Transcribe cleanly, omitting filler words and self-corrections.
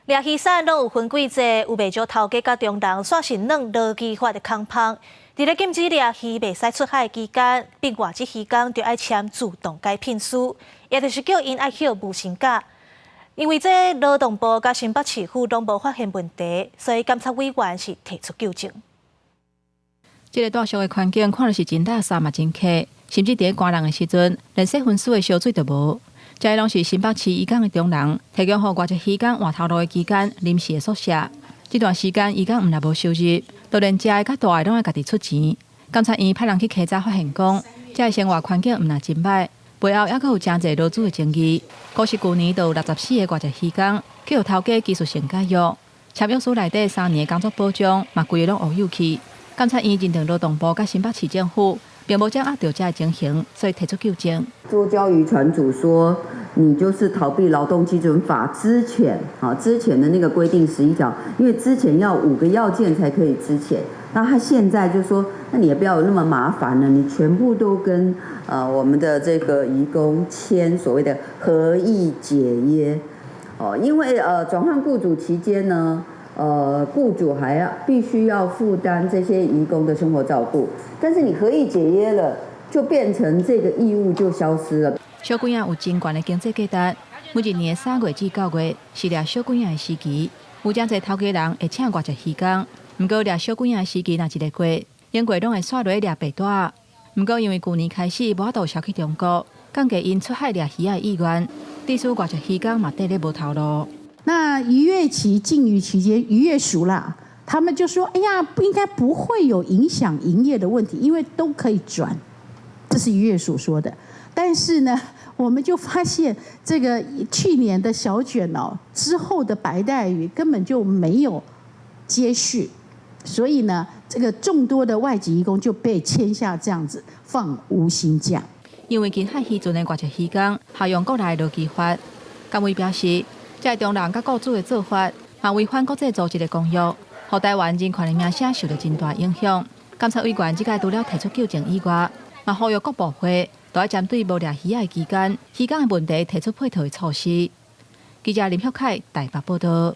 掠鱼产拢有分几节，有袂少头家甲中人煞是软落基法的空芳。伫咧禁止掠鱼袂使出海期间，并外籍渔工就爱签自动改聘书，也就是叫因爱去无薪假。因为这劳动部甲新北市府拢无发现问题，所以监察委员是提出纠正。这个大小的环境看着是真大沙嘛真客，甚至伫咧寒冷的时阵，连洗分水的烧水都无。这些拢是新北市渔港的中人提供予外籍渔工换头路的期间临时的宿舍。这段时间渔工毋但无收入，就连食的甲住的拢要家己出钱。监察院派人去稽查发现讲，这生活环境毋但真歹，背后还佫有真侪劳资的争议。估是旧年就有64个外籍渔工去予头家技术性解约，签约书内底3年的工作保障嘛规个拢乌有去。监察院认定劳动部甲新北市政府并无掌握到这情形，所以提出纠正。捉礁渔船主说，你就是逃避劳动基准法之前的那个规定11条，因为之前要5个要件才可以之前。那他现在就说，那你也不要有那么麻烦了，你全部都跟我们的这个移工签所谓的合意解约，因为转换雇主期间呢。雇主还必须要负担这些移工的生活照顾，但是你合意解约了，就变成这个义务就消失了。小鬼仔有真悬的经济价值，每一年的3月至9月是掠小鬼仔的时期，有真侪头家人会请外籍渔工，不过掠小鬼仔的时期若一个过，因过拢会煞落掠白带。不过因为旧年开始无法度销去中国，降低因出海掠鱼的意愿，致使外籍渔工嘛得咧无头路。那渔业期禁渔期间，渔业署啦，他们就说：“哎呀，不会有影响营业的问题，因为都可以转。”这是渔业署说的。但是呢，我们就发现这个去年的小卷之后的白带鱼根本就没有接续，所以呢，这个众多的外籍移工就被签下这样子放无薪假。因为近海渔船的外籍渔工效用国内劳基法，监委表示。在中人甲雇主的做法，嘛违反国际组织的公约，互台湾人权的名声受到真大影响。监察委员即届除了提出纠正以外，嘛呼吁各部会都要针对无掠鱼的期间，渔工的问题提出配套的措施。记者林旭凯台北报道。